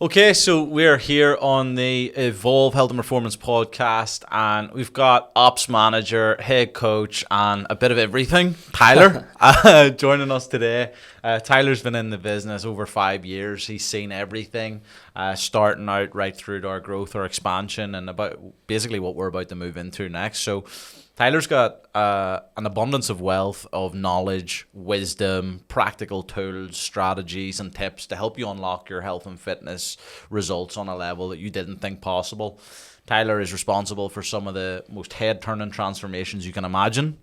Okay, so we're here on the Evolve Health and Performance podcast, and we've got ops manager, head coach, and a bit of everything, Tyler, joining us today. Tyler's been in the business over 5 years. He's seen everything, starting out right through to our growth, our expansion, and about basically what we're about to move into next. So Tyler's got an abundance of wealth of knowledge, wisdom, practical tools, strategies, and tips to help you unlock your health and fitness results on a level that you didn't think possible. Tyler is responsible for some of the most head-turning transformations you can imagine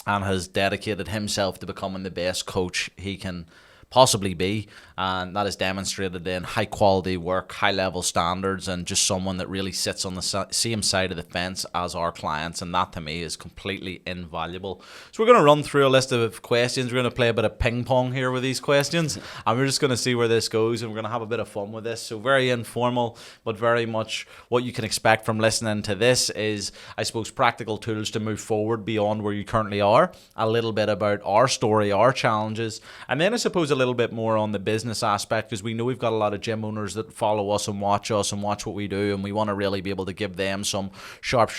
and has dedicated himself to becoming the best coach he can possibly be, and that is demonstrated in high quality work, high level standards, and just someone that really sits on the same side of the fence as our clients, and that to me is completely invaluable. So we're going to run through a list of questions. We're going to play a bit of ping pong here with these questions, and we're just going to see where this goes, and we're going to have a bit of fun with this. So very informal, but very much what you can expect from listening to this is, I suppose, practical tools to move forward beyond where you currently are, a little bit about our story, our challenges, and then I suppose a little bit more on the business aspect, because we know we've got a lot of gym owners that follow us and watch what we do, and we want to really be able to give them some sharp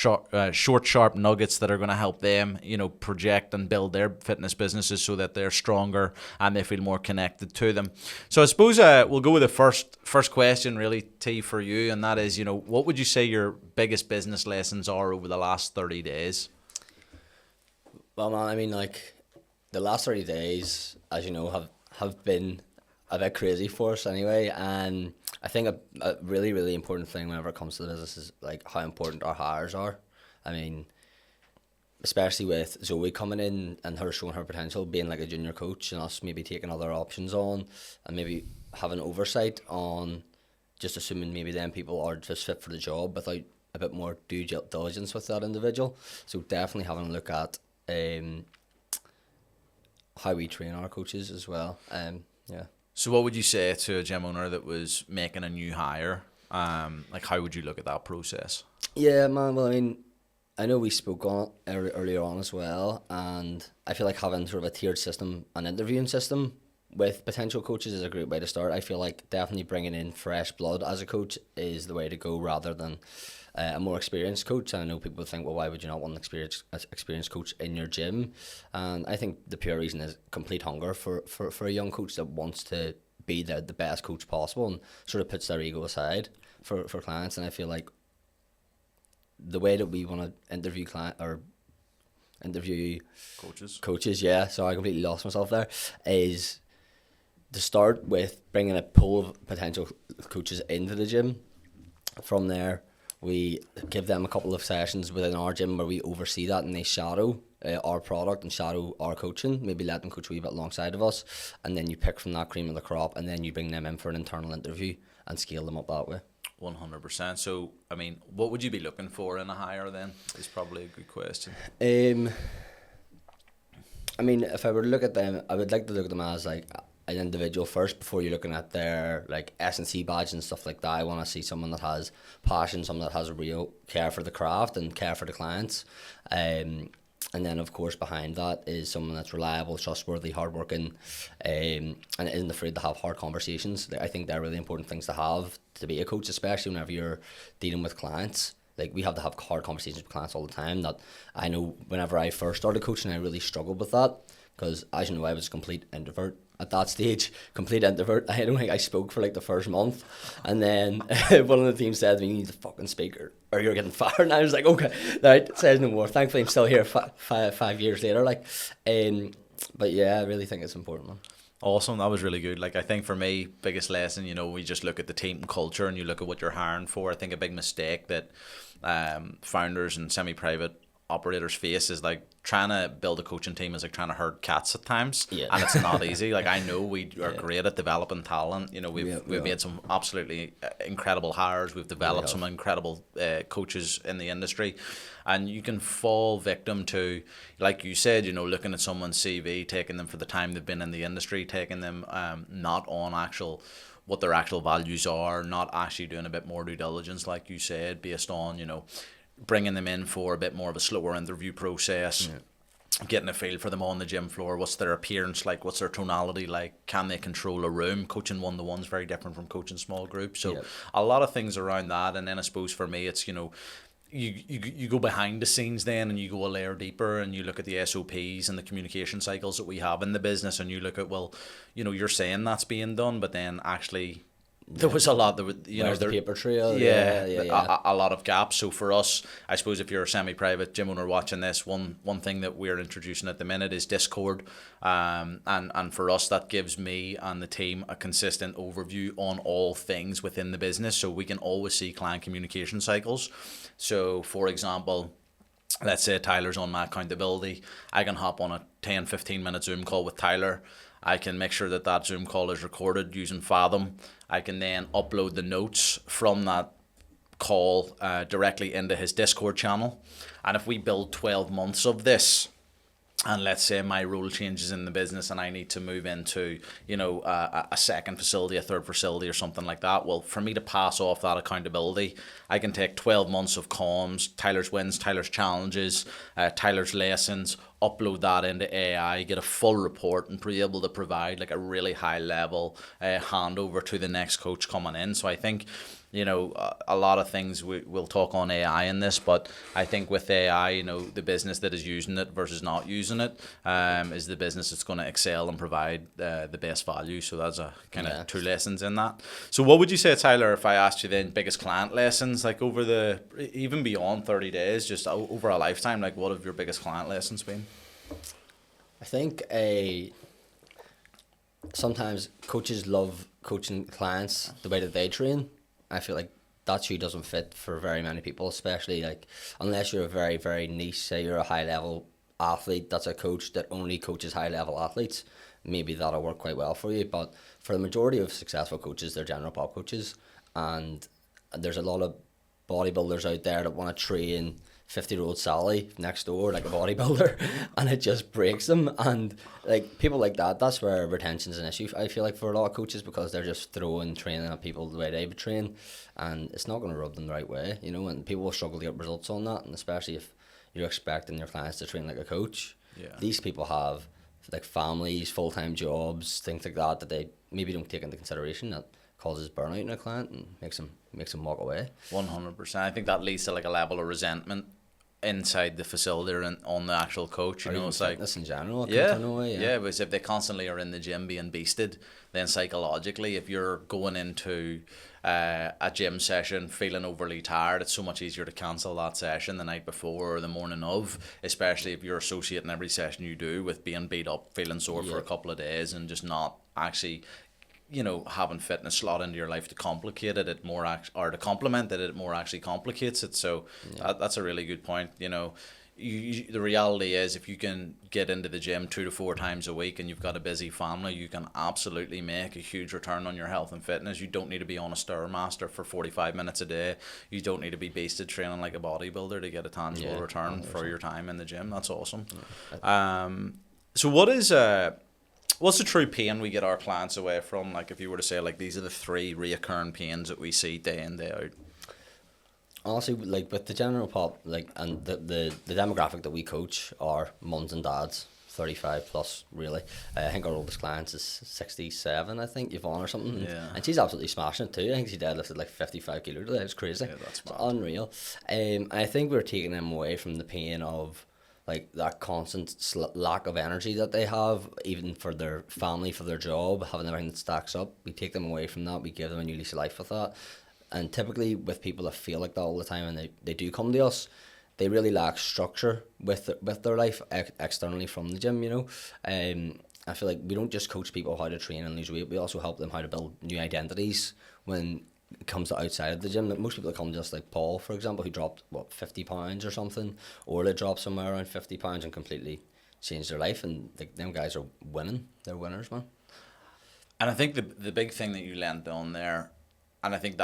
nuggets that are going to help them, project and build their fitness businesses so that they're stronger and they feel more connected to them. So I suppose we'll go with the first question, really, T, for you, and that is, what would you say your biggest business lessons are over the last 30 days? Well, man, I mean, the last 30 days, as you know, have been a bit crazy for us anyway, and I think a really, really important thing whenever it comes to the business is how important our hires are. I mean, especially with Zoe coming in and her showing her potential, being like a junior coach, and us maybe taking other options on and maybe having oversight on just assuming maybe then people are just fit for the job without a bit more due diligence with that individual. So definitely having a look at how we train our coaches as well. Yeah. So what would you say to a gym owner that was making a new hire? How would you look at that process? Yeah, man. Well, I mean, I know we spoke on it earlier on as well, and I feel like having sort of a tiered system, an interviewing system with potential coaches is a great way to start. I feel like definitely bringing in fresh blood as a coach is the way to go rather than a more experienced coach. And I know people think, well, why would you not want an experienced coach in your gym? And I think the pure reason is complete hunger for a young coach that wants to be the best coach possible and sort of puts their ego aside for clients. And I feel like the way that we want to interview coaches, yeah, so I completely lost myself there, is to start with bringing a pool of potential coaches into the gym. From there, we give them a couple of sessions within our gym where we oversee that, and they shadow our product and shadow our coaching, maybe let them coach a wee bit alongside of us, and then you pick from that cream of the crop, and then you bring them in for an internal interview and scale them up that way. 100%. So, I mean, what would you be looking for in a hire then? Is probably a good question. I mean, if I were to look at them, I would like to look at them as an individual first before you're looking at their S&C badge and stuff like that. I want to see someone that has passion, someone that has a real care for the craft and care for the clients. And then, of course, behind that is someone that's reliable, trustworthy, hardworking, and isn't afraid to have hard conversations. I think they're really important things to have to be a coach, especially whenever you're dealing with clients. We have to have hard conversations with clients all the time. That I know whenever I first started coaching, I really struggled with that because, as you know, I was a complete introvert at that stage. Complete introvert. I don't think I spoke for the first month. And then one of the team said to me, "You need to fucking speak or you're getting fired." And I was like, okay, that says no more. Thankfully, I'm still here 5 years later. But yeah, I really think it's important, man. Awesome, that was really good. I think for me, biggest lesson, we just look at the team culture and you look at what you're hiring for. I think a big mistake that founders and semi-private operators face is trying to build a coaching team is trying to herd cats at times. Yeah. And it's not easy. I know we are great at developing talent. We've made some absolutely incredible hires. We've developed some incredible coaches in the industry, and you can fall victim to, like you said, looking at someone's CV, taking them for the time they've been in the industry, taking them not on what their actual values are, not actually doing a bit more due diligence, like you said, based on bringing them in for a bit more of a slower interview process. getting a feel for them on the gym floor. What's their appearance like? What's their tonality like? Can they control a room? Coaching one-to-one's very different from coaching small groups. So a lot of things around that. And then I suppose for me, it's, you go behind the scenes then, and you go a layer deeper, and you look at the SOPs and the communication cycles that we have in the business, and you look at, well, you're saying that's being done, but then actually there was a lot that would, the paper trail. A lot of gaps. So for us, I suppose if you're a semi-private gym owner watching this, one thing that we're introducing at the minute is Discord, and for us that gives me and the team a consistent overview on all things within the business, so we can always see client communication cycles. So for example, let's say Tyler's on my accountability, I can hop on a 10-15 minute Zoom call with Tyler. I can make sure that Zoom call is recorded using Fathom. I can then upload the notes from that call directly into his Discord channel. And if we build 12 months of this, and let's say my role changes in the business and I need to move into, a second facility, a third facility or something like that, well, for me to pass off that accountability, I can take 12 months of comms, Tyler's wins, Tyler's challenges, Tyler's lessons, upload that into AI, get a full report, and be able to provide like a really high level handover to the next coach coming in. So I think, a lot of things we'll talk on AI in this, but I think with AI, the business that is using it versus not using it is the business that's going to excel and provide the best value. So that's a kind of two lessons in that. So what would you say, Tyler, if I asked you then biggest client lessons, like over even beyond 30 days, just over a lifetime, like what have your biggest client lessons been? I think sometimes coaches love coaching clients the way that they train. I feel like that shoe doesn't fit for very many people, especially like unless you're a very, very niche, say you're a high level athlete that's a coach that only coaches high level athletes, maybe that'll work quite well for you. But for the majority of successful coaches, they're general pop coaches, and there's a lot of bodybuilders out there that want to train 50-year-old Sally next door like a bodybuilder, and it just breaks them. And like people like that's where retention's an issue, I feel like, for a lot of coaches, because they're just throwing training at people the way they would train, and it's not going to rub them the right way, and people will struggle to get results on that. And especially if you're expecting your clients to train like a coach, these people have like families, full-time jobs, things like that they maybe don't take into consideration, that causes burnout in a client and makes them walk away. 100%. I think that leads to like a level of resentment inside the facility or on the actual coach. It's like this in general. Because if they constantly are in the gym being beasted, then psychologically, if you're going into a gym session feeling overly tired, it's so much easier to cancel that session the night before or the morning of, especially if you're associating every session you do with being beat up, feeling sore for a couple of days, and just not actually having fitness slot into your life to complicate it, or to complement it more actually complicates it. So that's a really good point. The reality is, if you can get into the gym 2 to 4 times a week and you've got a busy family, you can absolutely make a huge return on your health and fitness. You don't need to be on a Stairmaster for 45 minutes a day. You don't need to be basted training like a bodybuilder to get a tangible return 100%. For your time in the gym. That's awesome. So what's the true pain we get our clients away from? Like, if you were to say, like, these are the 3 reoccurring pains that we see day in, day out. Honestly, like with the general pop, like, and the demographic that we coach are mums and dads, 35 plus, really. I think our oldest client is 67, I think, Yvonne or something. Yeah. And she's absolutely smashing it too. I think she deadlifted like 55 kilos today. It's crazy. Yeah, that's mad. Unreal. I think we're taking them away from the pain of like that constant lack of energy that they have, even for their family, for their job, having everything that stacks up. We take them away from that. We give them a new lease of life with that. And typically with people that feel like that all the time, and they do come to us, they really lack structure with their life externally from the gym, I feel like we don't just coach people how to train and lose weight, we also help them how to build new identities when it comes to outside of the gym. Like most people that come just like Paul, for example, who dropped 50 pounds or something, or they dropped somewhere around 50 pounds and completely changed their life, and like them guys are winning. They're winners, man. And I think the big thing that you landed on there, and I think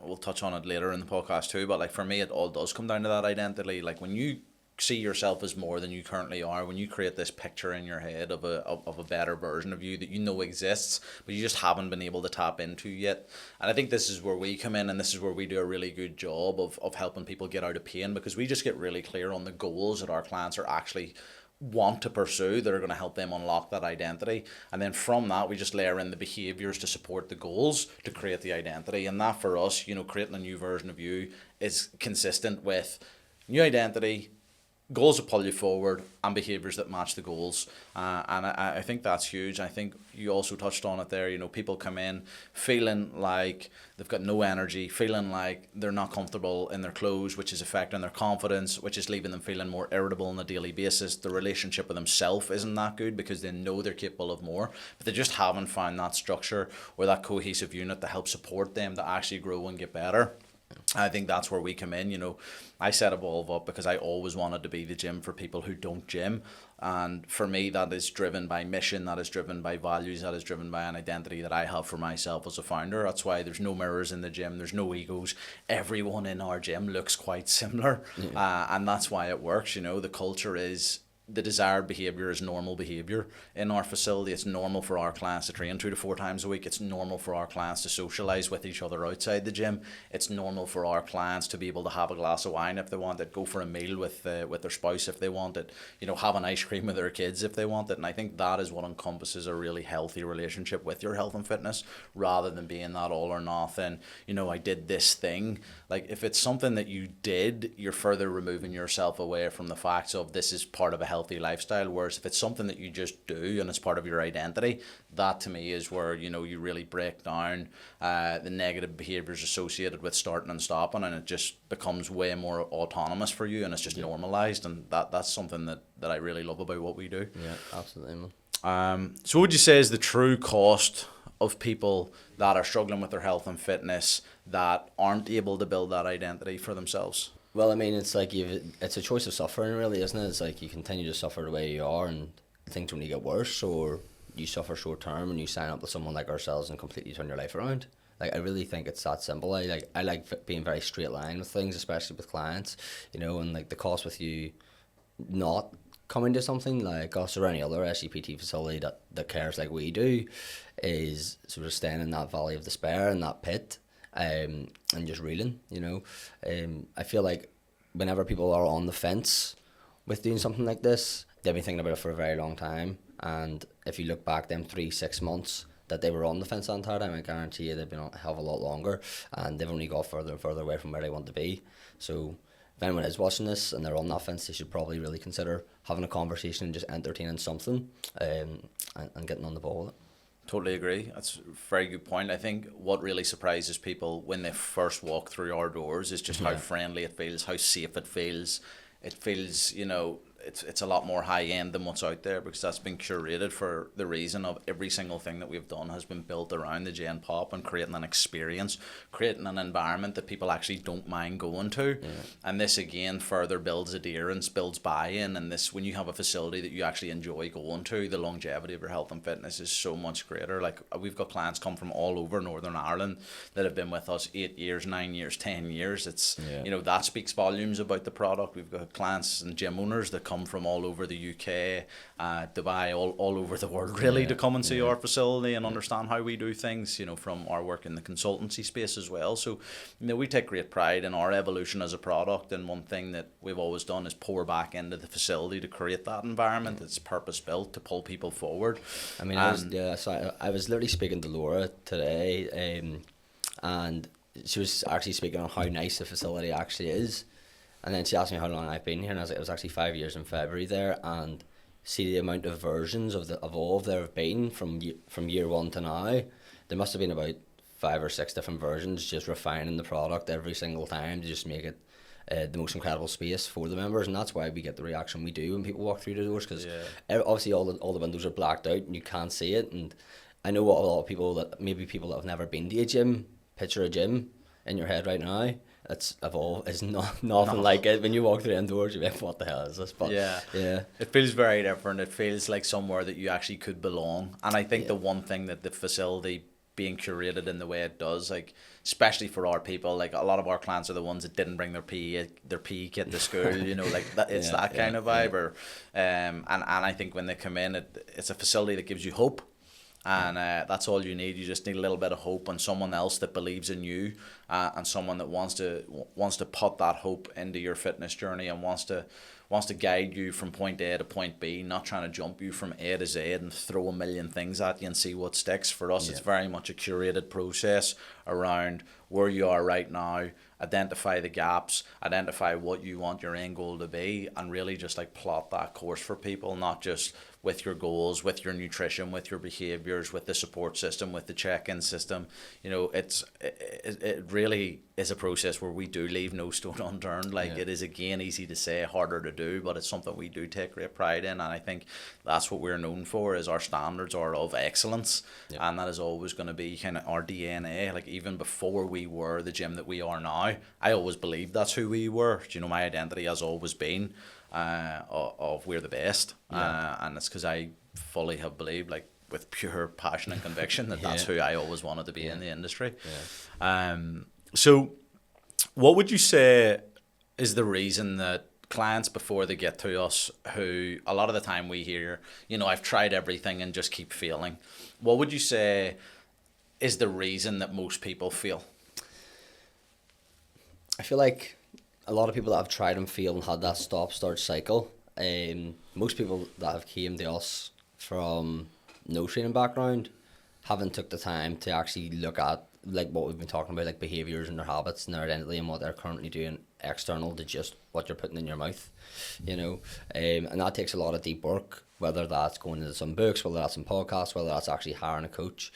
we'll touch on it later in the podcast too, but like for me it all does come down to that identity. Like when you see yourself as more than you currently are, when you create this picture in your head of a better version of you that exists, but you just haven't been able to tap into yet. And I think this is where we come in, and this is where we do a really good job of helping people get out of pain, because we just get really clear on the goals that our clients are actually want to pursue that are going to help them unlock that identity. And then from that, we just layer in the behaviors to support the goals to create the identity. And that for us, creating a new version of you is consistent with new identity, goals that pull you forward, and behaviors that match the goals. And I think that's huge. I think you also touched on it there. People come in feeling like they've got no energy, feeling like they're not comfortable in their clothes, which is affecting their confidence, which is leaving them feeling more irritable on a daily basis. The relationship with themselves isn't that good because they know they're capable of more, but they just haven't found that structure or that cohesive unit to help support them to actually grow and get better. I think that's where we come in. I set Evolve up because I always wanted to be the gym for people who don't gym. And for me, that is driven by mission, that is driven by values, that is driven by an identity that I have for myself as a founder. That's why there's no mirrors in the gym, there's no egos. Everyone in our gym looks quite similar. And that's why it works. The culture is... The desired behaviour is normal behaviour in our facility. It's normal for our clients to train 2 to 4 times a week. It's normal for our clients to socialise with each other outside the gym. It's normal for our clients to be able to have a glass of wine if they want it, go for a meal with their spouse if they want it, have an ice cream with their kids if they want it. And I think that is what encompasses a really healthy relationship with your health and fitness, rather than being that all or nothing. I did this thing. Like, if it's something that you did, you're further removing yourself away from the facts of this is part of a healthy lifestyle. Whereas if it's something that you just do and it's part of your identity, that to me is where you really break down the negative behaviors associated with starting and stopping, and it just becomes way more autonomous for you, and it's just normalized. And that's something that I really love about what we do. Yeah, absolutely. So what would you say is the true cost of people that are struggling with their health and fitness that aren't able to build that identity for themselves? Well, I mean, it's like it's a choice of suffering, really, isn't it? It's like you continue to suffer the way you are and things only get worse, or you suffer short term and you sign up with someone like ourselves and completely turn your life around. Like, I really think it's that simple. I like being very straight line with things, especially with clients, and like the cost with you not coming to something like us or any other SGPT facility that cares like we do is sort of staying in that valley of despair and that pit, and just reeling. I feel like whenever people are on the fence with doing something like this, they've been thinking about it for a very long time. And if you look back them 3-6 months that they were on the fence that entire time, I guarantee you they've been on a hell of a lot longer, and they've only got further and further away from where they want to be. So if anyone is watching this and they're on that fence, they should probably really consider having a conversation and just entertaining something, and getting on the ball with it. Totally agree. That's a very good point. I think what really surprises people when they first walk through our doors is just how friendly it feels, how safe it feels. It feels, it's a lot more high end than what's out there, because that's been curated for the reason of every single thing that we've done has been built around the Gen Pop and creating an experience, creating an environment that people actually don't mind going to. And this again further builds adherence, builds buy-in, and this, when you have a facility that you actually enjoy going to, the longevity of your health and fitness is so much greater. Like, we've got clients come from all over Northern Ireland that have been with us 8 years, 9 years, 10 years. It's that speaks volumes about the product. We've got clients and gym owners that come from all over the UK, Dubai, all over the world really, to come and see our facility and understand how we do things, from our work in the consultancy space as well. So, we take great pride in our evolution as a product, and one thing that we've always done is pour back into the facility to create that environment that's purpose built to pull people forward. I mean, I was literally speaking to Laura today, and she was actually speaking on how nice the facility actually is. And then she asked me how long I've been here, and I was like, it was actually 5 years in February there, and see the amount of versions of Evolve there have been from year one to now. There must have been about 5 or 6 different versions, just refining the product every single time to just make it the most incredible space for the members. And that's why we get the reaction we do when people walk through the doors, because obviously all the windows are blacked out and you can't see it. And I know what a lot of people that have never been to a gym picture a gym in your head right now. It's Evolve is nothing like it. When you walk through indoors, you're like, what the hell is this? But it feels very different. It feels like somewhere that you actually could belong. And I think the one thing that the facility being curated in the way it does, like, especially for our people, like, a lot of our clients are the ones that didn't bring their PE kit to school, like that. It's that kind of vibe. Or and I think when they come in, it's a facility that gives you hope. And that's all you need. You just need a little bit of hope, and someone else that believes in you, and someone that wants to put that hope into your fitness journey, and wants to wants to guide you from point A to point B, not trying to jump you from A to Z and throw a million things at you and see what sticks. For us, it's very much a curated process around where you are right now, identify the gaps, identify what you want your end goal to be, and really just like plot that course for people, not just with your goals, with your nutrition, with your behaviors, with the support system, with the check-in system. You know, it really is a process where we do leave no stone unturned. Like, it is, again, easy to say, harder to do, but it's something we do take great pride in, and I think that's what we're known for, is our standards are of excellence, and that is always going to be kind of our DNA. Like, even before we were the gym that we are now, I always believed that's who we were. You know, my identity has always been of we're the best, and it's because I fully have believed, like, with pure passion and conviction, that that's who I always wanted to be in the industry. So what would you say is the reason that clients, before they get to us, who a lot of the time we hear, you know, I've tried everything and just keep failing, what would you say is the reason that most people fail? I feel like a lot of people that have tried and failed and had that stop-start cycle, most people that have came to us from no training background haven't took the time to actually look at, like, what we've been talking about, like behaviours and their habits and their identity and what they're currently doing external to just what you're putting in your mouth, you know. And that takes a lot of deep work, whether that's going into some books, whether that's in podcasts, whether that's actually hiring a coach.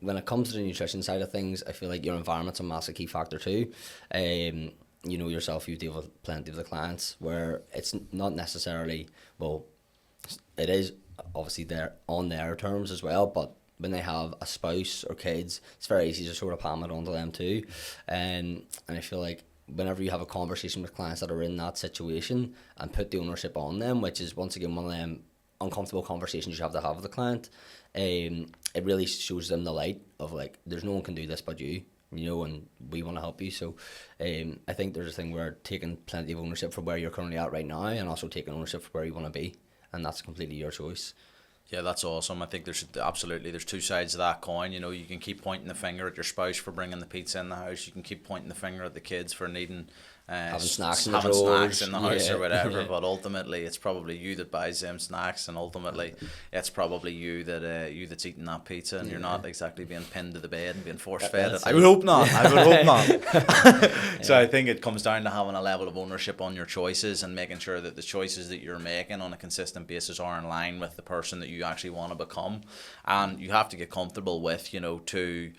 When it comes to the nutrition side of things, I feel like your environment's a massive key factor too. You know yourself, you deal with plenty of the clients where it's not necessarily, well, it is obviously there on their terms as well, but when they have a spouse or kids, it's very easy to sort of palm it onto them too. And I feel like whenever you have a conversation with clients that are in that situation and put the ownership on them, which is once again one of them uncomfortable conversations you have to have with the client, it really shows them the light of, like, there's no one can do this but you, you know, and we want to help you. So I think there's a thing where taking plenty of ownership for where you're currently at right now, and also taking ownership for where you want to be, and that's completely your choice. Yeah, that's awesome. I think there's two sides of that coin. You know, you can keep pointing the finger at your spouse for bringing the pizza in the house. You can keep pointing the finger at the kids for needing having snacks in the house or whatever. But ultimately, it's probably you that buys them snacks, and ultimately, it's probably you that's eating that pizza, and you're not exactly being pinned to the bed and being force fed it. I would hope not. So I think it comes down to having a level of ownership on your choices and making sure that the choices that you're making on a consistent basis are in line with the person that you actually want to become. And you have to get comfortable with, you know, to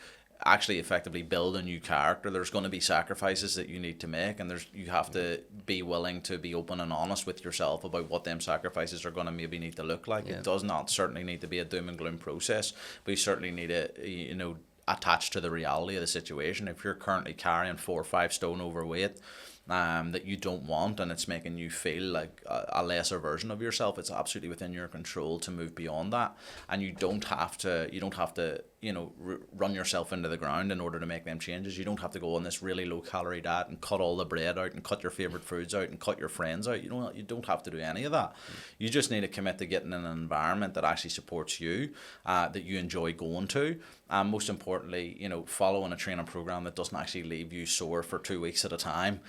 actually effectively build a new character. There's going to be sacrifices that you need to make, and you have to be willing to be open and honest with yourself about what them sacrifices are going to maybe need to look like. It does not certainly need to be a doom and gloom process, but you certainly need to, you know, attach to the reality of the situation. If you're currently carrying 4 or 5 stone overweight, that you don't want, and it's making you feel like a lesser version of yourself, it's absolutely within your control to move beyond that. And you don't have to you know, run yourself into the ground in order to make them changes. You don't have to go on this really low calorie diet and cut all the bread out and cut your favorite foods out and cut your friends out. You don't have to do any of that. You just need to commit to getting in an environment that actually supports you, that you enjoy going to, and most importantly, you know, following a training program that doesn't actually leave you sore for 2 weeks at a time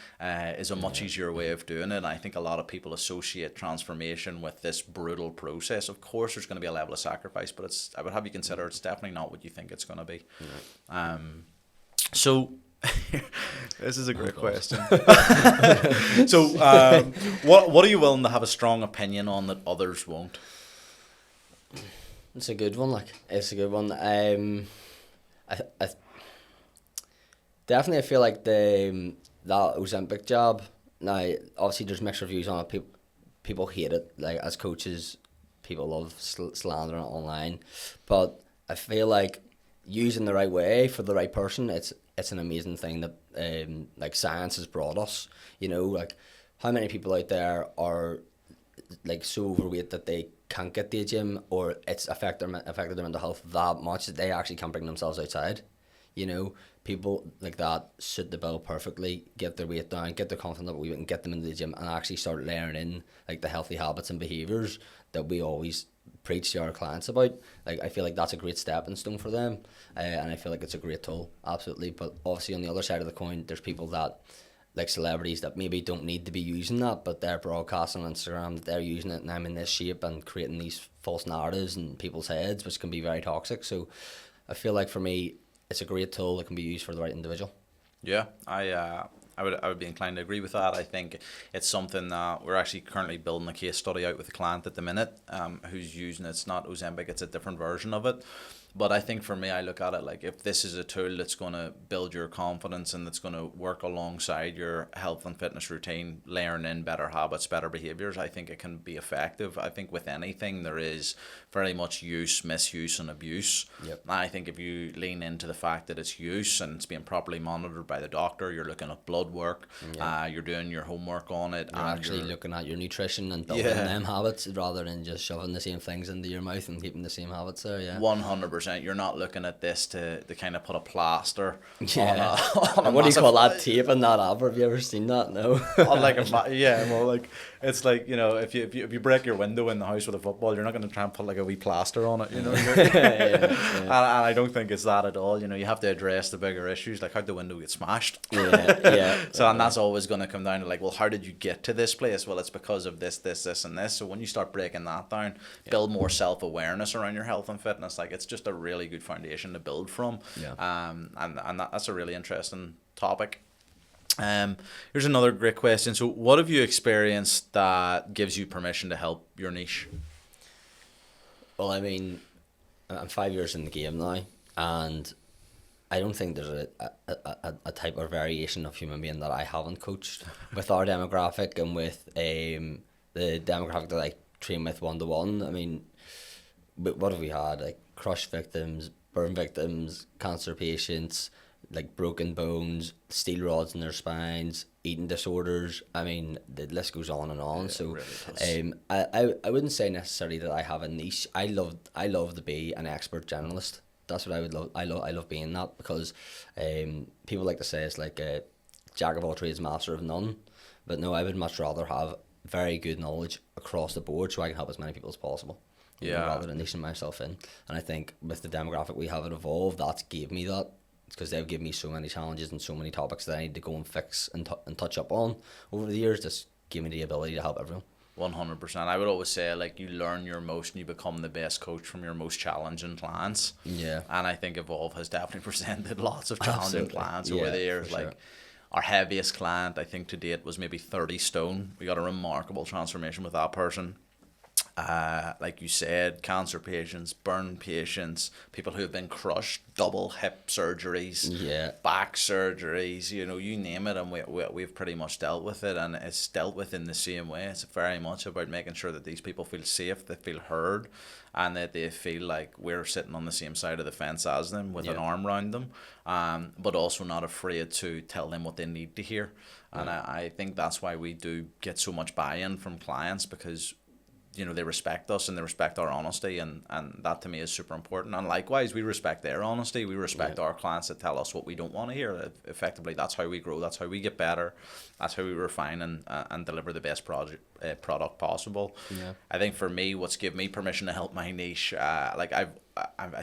is a much easier way of doing it. And I think a lot of people associate transformation with this brutal process. Of course, there's going to be a level of sacrifice, but I would have you consider it's definitely not what you think it's going to be. So this is a great question. So what are you willing to have a strong opinion on that others won't? It's a good one. I definitely feel like that Ozempic jab. Now, obviously, there's mixed reviews on it. People hate it. Like, as coaches, people love slandering it online. But I feel like using the right way for the right person, it's an amazing thing that like science has brought us. You know, like, how many people out there are like so overweight that they can't get to a gym, or it's affected their mental health that much that they actually can't bring themselves outside. You know, people like that suit the bill perfectly, get their weight down, get their confidence up a wee bit, and get them into the gym and actually start layering in like the healthy habits and behaviours that we always preach to our clients about. Like, I feel like that's a great stepping stone for them, and I feel like it's a great tool, absolutely. But obviously on the other side of the coin, there's people that like celebrities that maybe don't need to be using that, but they're broadcasting on Instagram that they're using it and I'm in this shape and creating these false narratives in people's heads, which can be very toxic. So I feel like for me, it's a great tool that can be used for the right individual. Yeah, I would be inclined to agree with that. I think it's something that we're actually currently building a case study out with a client at the minute, who's using it's not Ozempic, it's a different version of it. But I think for me, I look at it like if this is a tool that's going to build your confidence and that's going to work alongside your health and fitness routine, layering in better habits, better behaviors, I think it can be effective. I think with anything, there is very much use, misuse, and abuse. Yep. I think if you lean into the fact that it's use and it's being properly monitored by the doctor, you're looking at blood work, you're doing your homework on it. You're actually looking at your nutrition and building them habits rather than just shoving the same things into your mouth and keeping the same habits there. 100%. You're not looking at this to kind of put a plaster on a what do you call that, tape and that app? Have you ever seen that? No. It's like, you know, if you break your window in the house with a football, you're not going to try and put like a wee plaster on it, you know. And I don't think it's that at all. You know, you have to address the bigger issues, like how the window gets smashed. So and that's always going to come down to like, well, how did you get to this place? Well, it's because of this, and this. So when you start breaking that down, build more self-awareness around your health and fitness. Like, it's just a really good foundation to build from. And that's a really interesting topic. Here's another great question. So what have you experienced that gives you permission to help your niche? Well, I mean, I'm 5 years in the game now, and I don't think there's a type or variation of human being that I haven't coached with our demographic and with the demographic that I train with one-to-one. I mean, what have we had? Like crush victims, burn victims, cancer patients, like broken bones, steel rods in their spines, eating disorders. I mean, the list goes on and on. So really I wouldn't say necessarily that I have a niche. I love to be an expert generalist. That's what I would love. I love being that, because people like to say it's like a jack of all trades, master of none. But no, I would much rather have very good knowledge across the board so I can help as many people as possible. Rather than niching myself in. And I think with the demographic we have at Evolve, that's gave me that, because they've given me so many challenges and so many topics that I need to go and fix and touch up on over the years. Just give me the ability to help everyone. 100%. I would always say, like, you learn your most and you become the best coach from your most challenging clients. Yeah. And I think Evolve has definitely presented lots of challenging clients over the years. Like, our heaviest client, I think to date, was maybe 30 stone. We got a remarkable transformation with that person. Like you said, cancer patients, burn patients, people who have been crushed, double hip surgeries, back surgeries, you know, you name it, and we've pretty much dealt with it, and it's dealt with in the same way. It's very much about making sure that these people feel safe, they feel heard, and that they feel like we're sitting on the same side of the fence as them with an arm around them, but also not afraid to tell them what they need to hear. And I think that's why we do get so much buy-in from clients, because you know, they respect us and they respect our honesty, and that to me is super important. And likewise, we respect their honesty. We respect our clients that tell us what we don't want to hear. Effectively, that's how we grow. That's how we get better. That's how we refine and deliver the best product possible. Yeah. I think for me, what's given me permission to help my niche, I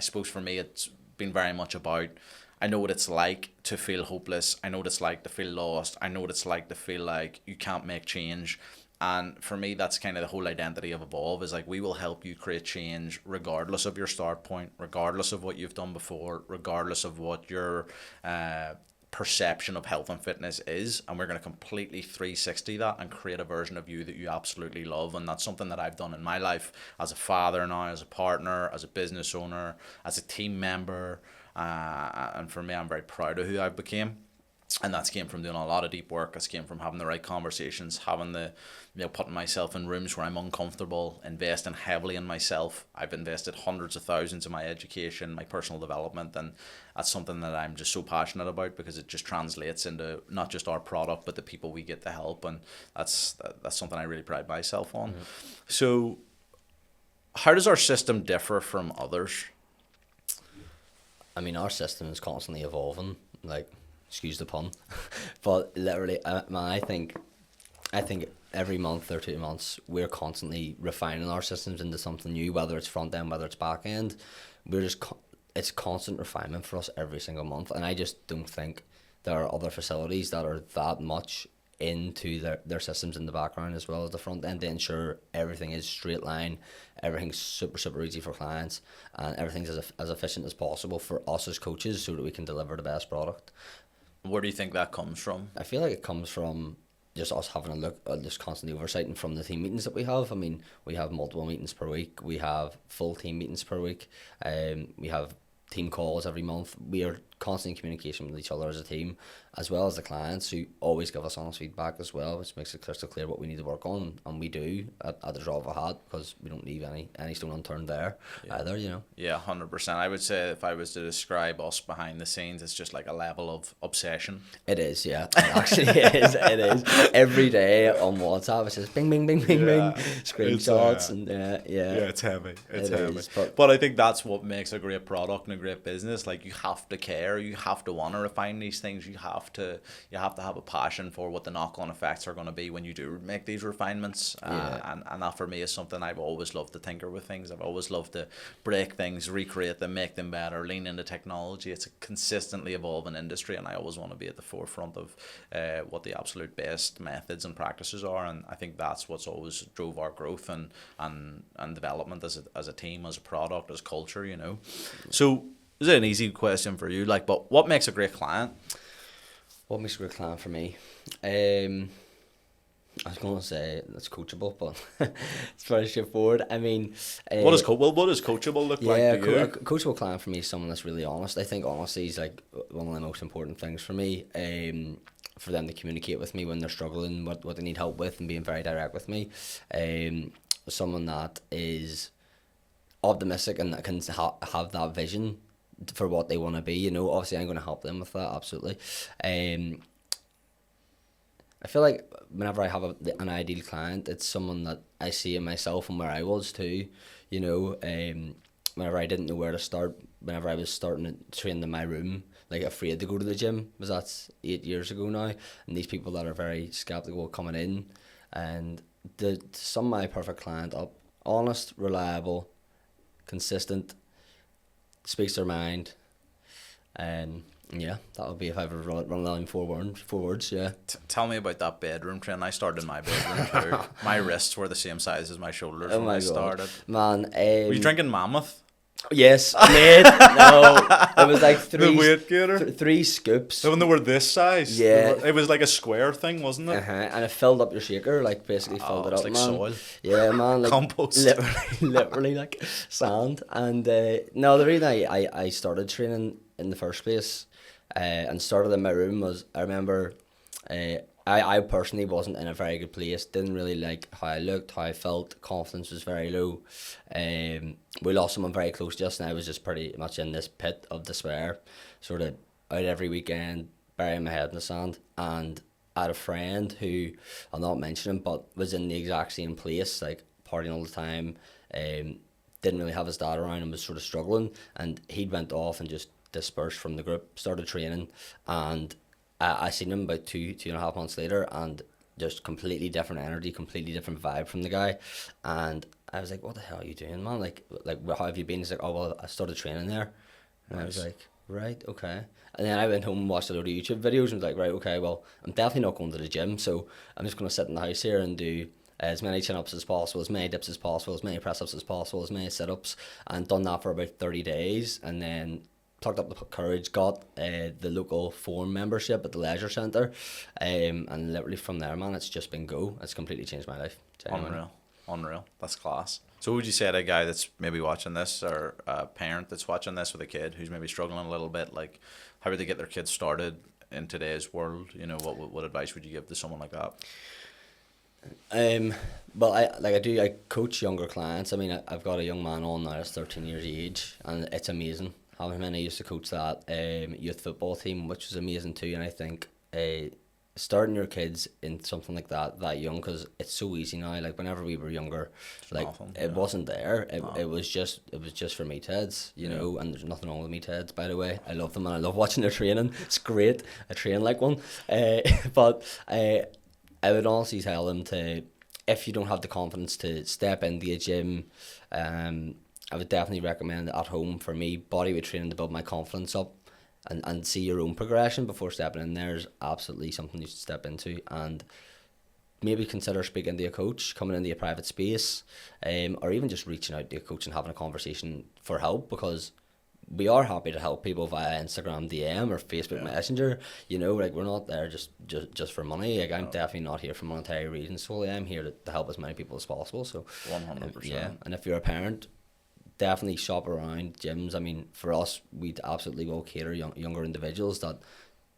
suppose for me, it's been very much about, I know what it's like to feel hopeless. I know what it's like to feel lost. I know what it's like to feel like you can't make change. And for me, that's kind of the whole identity of Evolve, is like, we will help you create change regardless of your start point, regardless of what you've done before, regardless of what your perception of health and fitness is. And we're going to completely 360 that and create a version of you that you absolutely love. And that's something that I've done in my life as a father now, as a partner, as a business owner, as a team member. And for me, I'm very proud of who I became. And that's came from doing a lot of deep work. It's came from having the right conversations, having putting myself in rooms where I'm uncomfortable, investing heavily in myself. I've invested hundreds of thousands in my education, my personal development, and that's something that I'm just so passionate about, because it just translates into not just our product, but the people we get to help. And that's something I really pride myself on. Mm-hmm. So how does our system differ from others? I mean, our system is constantly evolving, like, excuse the pun, but literally, I think every month or 2 months we're constantly refining our systems into something new, whether it's front end, whether it's back end. It's constant refinement for us every single month, and I just don't think there are other facilities that are that much into their systems in the background as well as the front end to ensure everything is straight line, everything's super easy for clients, and everything's as efficient as possible for us as coaches so that we can deliver the best product. Where do you think that comes from? I feel like it comes from just us having a look, just constantly oversighting from the team meetings that we have. I mean, we have multiple meetings per week. We have full team meetings per week. We have team calls every month. We are constantly in communication with each other as a team, as well as the clients who always give us honest feedback as well, which makes it crystal clear what we need to work on, and we do at the drop of a hat, because we don't leave any stone unturned there either, you know. Yeah, 100%. I would say if I was to describe us behind the scenes, it's just like a level of obsession. It is, yeah. It actually is. It is. Every day on WhatsApp, it's just bing, bing, bing, bing, bing, screenshots, and it's heavy. It's heavy. Is, but I think that's what makes a great product and a great business. Like, you have to care. You have to want to refine these things. You have to have a passion for what the knock-on effects are going to be when you do make these refinements. And that for me is something I've always loved to tinker with things. I've always loved to break things, recreate them, make them better, lean into technology. It's a consistently evolving industry, and I always want to be at the forefront of what the absolute best methods and practices are. And I think that's what's always drove our growth and development as a team, as a product, as culture, you know. So this is an easy question for you, like, but what makes a great client? What makes a great client for me? I was going to say it's coachable, but it's very straightforward. I mean, what does coachable look like to you? A coachable client for me is someone that's really honest. I think honesty is like one of the most important things for me. For them to communicate with me when they're struggling, what they need help with, and being very direct with me. Someone that is optimistic and that can have that vision for what they want to be, you know. Obviously I'm going to help them with that, absolutely. I feel like whenever I have an ideal client, it's someone that I see in myself and where I was too, you know. Whenever I didn't know where to start, whenever I was starting to train in my room, like afraid to go to the gym, because that's 8 years ago now, and these people that are very skeptical coming in, and to sum my perfect client up: honest, reliable, consistent, speaks their mind, and that would be if I ever run down four words. Yeah. Tell me about that bedroom training. I started in my bedroom too. My wrists were the same size as my shoulders when I started. Man, were you drinking Mammoth? Yes, mate. No, it was like the weight gainer. Three scoops. When they were this size. Yeah. It was like a square thing, wasn't it? And it filled up your shaker, like basically filled it up, like man. Soil. Yeah, man. Like compost. Literally like sand. And no, the reason I started training in the first place, and started in my room, was I remember I personally wasn't in a very good place, didn't really like how I looked, how I felt, confidence was very low. We lost someone very close to us, and I was just pretty much in this pit of despair, sort of out every weekend, burying my head in the sand. And I had a friend who, I'll not mention him, but was in the exact same place, like partying all the time, didn't really have his dad around and was sort of struggling, and he'd went off and just dispersed from the group, started training, and I seen him about two and a half months later, and just completely different energy, completely different vibe from the guy. And I was like, what the hell are you doing, man? Like how have you been? He's like, oh, well, I started training there. And nice. I was like, right, okay. And then I went home and watched a load of YouTube videos and was like, right, okay, well, I'm definitely not going to the gym, so I'm just going to sit in the house here and do as many chin-ups as possible, as many dips as possible, as many press-ups as possible, as many sit-ups, and done that for about 30 days, and then plucked up the courage, got the local forum membership at the leisure centre, and literally from there, man, it's just been go. It's completely changed my life. Unreal. That's class. So would you say to a guy that's maybe watching this, or a parent that's watching this with a kid who's maybe struggling a little bit, like, how would they get their kids started in today's world? You know, what advice would you give to someone like that? Well, I coach younger clients. I mean, I've got a young man on now that's 13 years of age, and it's amazing how many I used to coach that youth football team, which was amazing too. And I think starting your kids in something like that young, because it's so easy now. Like whenever we were younger, it wasn't there. It was just for meatheads, you know. And there's nothing wrong with meatheads, by the way. I love them and I love watching their training. It's great. I train like one. But I would honestly tell them to, if you don't have the confidence to step into a gym, I would definitely recommend at home, for me, bodyweight training to build my confidence up. and see your own progression before stepping in there is absolutely something you should step into. And maybe consider speaking to a coach, coming into a private space, or even just reaching out to a coach and having a conversation for help, because we are happy to help people via Instagram DM or Facebook Messenger. You know, like, we're not there just for money. Like, I'm definitely not here for monetary reasons solely. I'm here to help as many people as possible. So 100%. yeah, and if you're a parent, definitely shop around gyms. I mean, for us, we absolutely will cater younger individuals that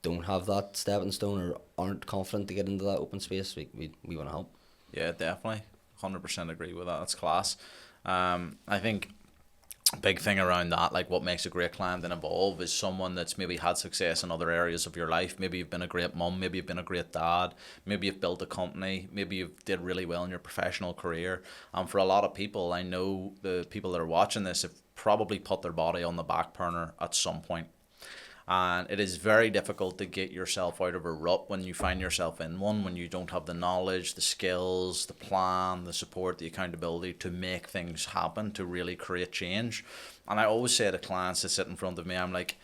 don't have that stepping stone or aren't confident to get into that open space. We want to help. Yeah, definitely. 100% agree with that. That's class. I think big thing around that, like what makes a great client and Evolve, is someone that's maybe had success in other areas of your life. Maybe you've been a great mum, maybe you've been a great dad, maybe you've built a company, maybe you've did really well in your professional career. And for a lot of people, I know the people that are watching this have probably put their body on the back burner at some point. And it is very difficult to get yourself out of a rut when you find yourself in one, when you don't have the knowledge, the skills, the plan, the support, the accountability to make things happen, to really create change. And I always say to clients that sit in front of me, I'm like,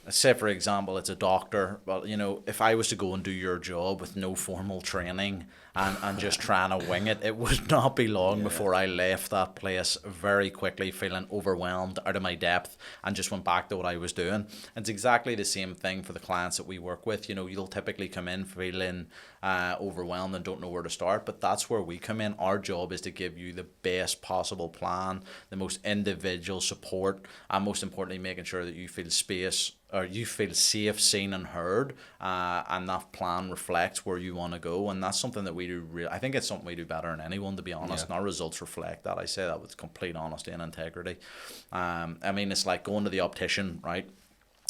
say for example, it's a doctor. Well, you know, if I was to go and do your job with no formal training and just trying to wing it, it would not be long before I left that place very quickly, feeling overwhelmed, out of my depth, and just went back to what I was doing. It's exactly the same thing for the clients that we work with. You know, you'll typically come in feeling overwhelmed and don't know where to start, but that's where we come in. Our job is to give you the best possible plan, the most individual support, and most importantly, making sure that you feel space, or you feel safe, seen and heard, and that plan reflects where you want to go. And that's something that we do I think it's something we do better than anyone, to be honest. And our results reflect that. I say that with complete honesty and integrity. I mean, it's like going to the optician, right?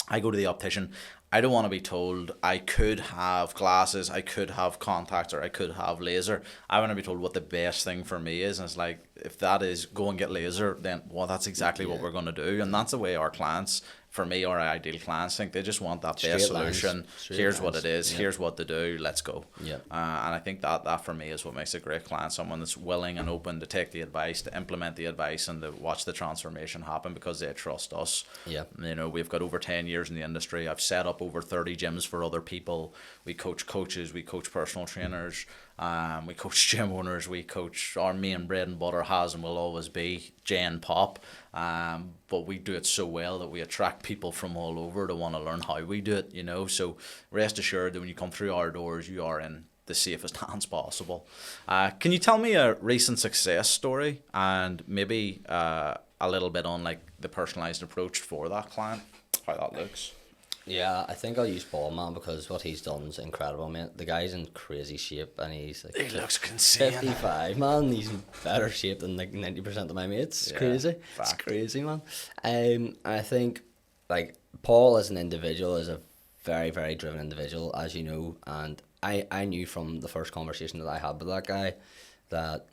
I go to the optician, I don't want to be told I could have glasses, I could have contacts, or I could have laser. I want to be told what the best thing for me is. And it's like, if that is go and get laser, then well, that's exactly what we're going to do. And that's the way our clients, for me, our ideal clients think. They just want that best solution. Here's what it is. Here's what to do. Let's go. And I think that for me is what makes a great client. Someone that's willing and open to take the advice, to implement the advice, and to watch the transformation happen because they trust us. You know, we've got over 10 years in the industry. I've set up over 30 gyms for other people. We coach coaches. We coach personal trainers. We coach gym owners. We coach, our main bread and butter has and will always be Gen Pop. But we do it so well that we attract people from all over to want to learn how we do it, you know. So rest assured that when you come through our doors, you are in the safest hands possible. Can you tell me a recent success story, and maybe a little bit on like the personalized approach for that client, how that looks? Yeah, I think I'll use Paul, man, because what he's done is incredible, man. The guy's in crazy shape, and he's like, he looks insane. 55, man. He's in better shape than like 90% of my mates. It's crazy. Fact. It's crazy, man. I think like Paul as an individual is a very, very driven individual, as you know, and I knew from the first conversation that I had with that guy that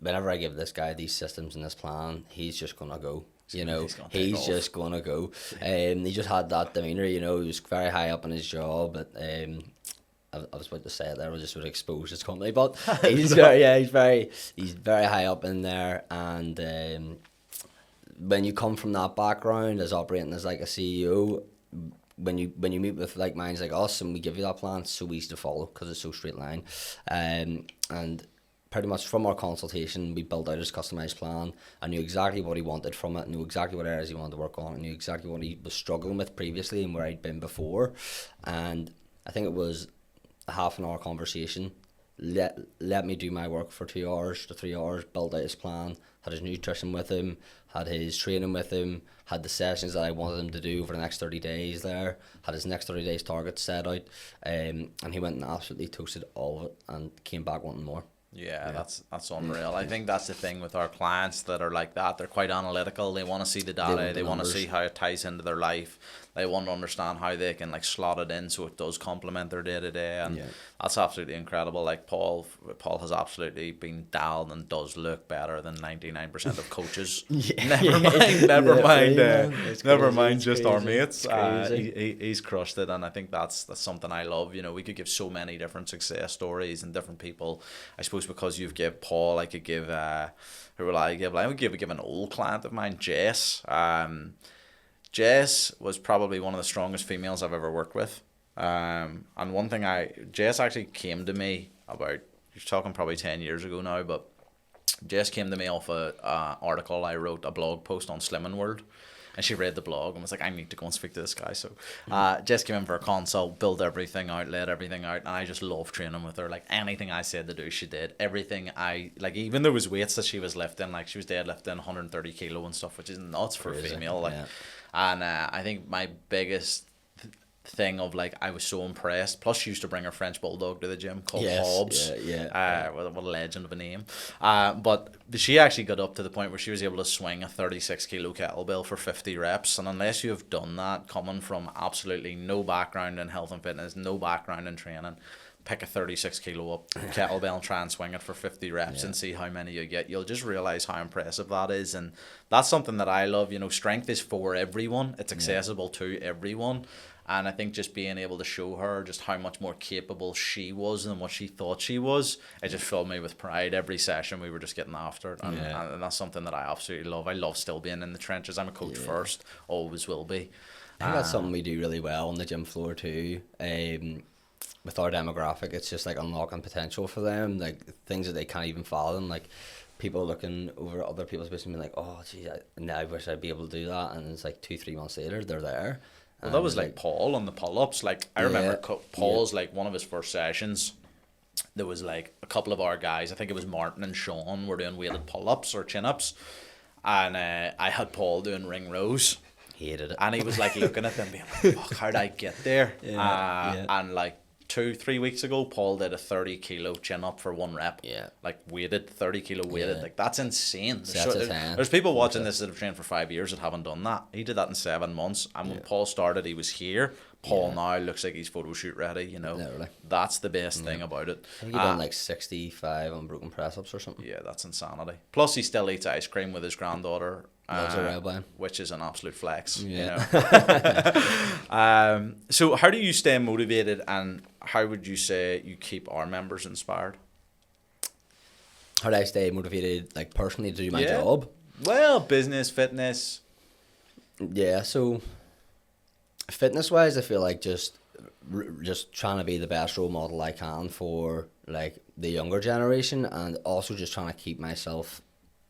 whenever I give this guy these systems and this plan, he's just gonna go. You know, he's just gonna go. He just had that demeanor. You know, he was very high up in his job. But I was about to say it there. I just would expose his company, but he's he's very high up in there. And when you come from that background as operating as like a CEO, when you meet with like minds like us and we give you that plan, it's so easy to follow because it's so straight line. And pretty much from our consultation, we built out his customized plan. I knew exactly what he wanted from it, knew exactly what areas he wanted to work on, I knew exactly what he was struggling with previously and where I'd been before. And I think it was a half an hour conversation. Let me do my work for 2 hours to 3 hours, built out his plan, had his nutrition with him, had his training with him, had the sessions that I wanted him to do over the next 30 days there, had his next 30 days target set out, and he went and absolutely toasted all of it and came back wanting more. Yeah, that's unreal. I think that's the thing with our clients that are like that. They're quite analytical. They want to see the data. They want to see how it ties into their life. They want to understand how they can like slot it in so it does complement their day to day, and that's absolutely incredible. Like Paul has absolutely been dialed and does look better than 99% of coaches. Never mind just our mates. He's crushed it, and I think that's something I love. You know, we could give so many different success stories and different people. I suppose because you've given Paul, I could give who will I give? I would give an old client of mine, Jess. Jess was probably one of the strongest females I've ever worked with. And one thing Jess actually came to me about, you're talking probably 10 years ago now, but Jess came to me off a article I wrote, a blog post on Slimming World. And she read the blog and was like, I need to go and speak to this guy. So Jess came in for a consult, built everything out, laid everything out. And I just love training with her. Like anything I said to do, she did. Everything even there was weights that she was lifting, like she was deadlifting 130 kilo and stuff, which is nuts for a female. Like, and I think my biggest thing of like, I was so impressed. Plus she used to bring her French bulldog to the gym called Hobbs. What a legend of a name. But she actually got up to the point where she was able to swing a 36 kilo kettlebell for 50 reps, and unless you have done that coming from absolutely no background in health and fitness, no background in training, pick a 36 kilo up kettlebell and try and swing it for 50 reps and see how many you get, you'll just realize how impressive that is. And that's something that I love. You know, strength is for everyone, it's accessible to everyone. And I think just being able to show her just how much more capable she was than what she thought she was, it just filled me with pride. Every session we were just getting after it. And that's something that I absolutely love. I love still being in the trenches. I'm a coach first, always will be. I think that's something we do really well on the gym floor too. With our demographic, it's just like unlocking potential for them, like things that they can't even fathom. Like people looking over other people's business and being like, oh, geez, I wish I'd be able to do that. And it's like 2-3 months later, they're there. Well, that was like Paul on the pull-ups. Like I remember Paul's like one of his first sessions, there was like a couple of our guys, I think it was Martin and Sean, were doing weighted pull-ups or chin-ups, and I had Paul doing ring rows. Hated it. And he was like looking at them being like, fuck, how'd I get there? And like 2-3 weeks ago, Paul did a 30 kilo chin up for 1 rep. Like weighted, 30 kilo weighted. Like that's insane. There's people watching this that have trained for 5 years that haven't done that. He did that in 7 months. And when Paul started, he was here. Paul now looks like he's photo shoot ready, you know. Literally. That's the best thing about it. I think he done like 65 unbroken press ups or something. Yeah, that's insanity. Plus he still eats ice cream with his granddaughter. Loves a red wine. Which is an absolute flex. You know? So how do you stay motivated, and how would you say you keep our members inspired? How do I stay motivated, like personally, to do my job? Well, business, fitness. Yeah, so fitness wise, I feel like just trying to be the best role model I can for like the younger generation, and also just trying to keep myself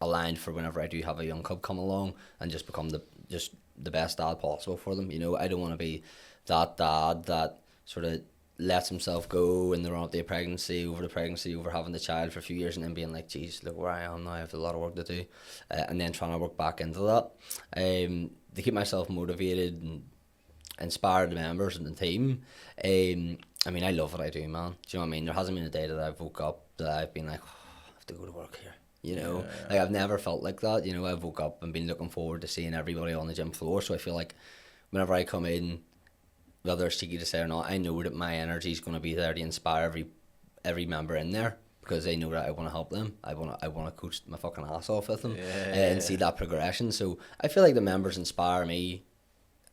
aligned for whenever I do have a young cub come along, and just become the best dad possible for them. You know, I don't want to be that dad that sort of lets himself go in the run up to the pregnancy, over having the child for a few years, and then being like, geez, look where I am now, I have a lot of work to do, and then trying to work back into that. To keep myself motivated and inspire the members and the team. I mean, I love what I do, man. Do you know what I mean? There hasn't been a day that I've woke up that I've been like, oh, I have to go to work here. You know, like I've never felt like that. You know, I've woke up and been looking forward to seeing everybody on the gym floor. So I feel like whenever I come in, whether it's cheeky to say or not, I know that my energy is going to be there to inspire every member in there, because they know that I want to help them. I want to coach my fucking ass off with them and see that progression. So I feel like the members inspire me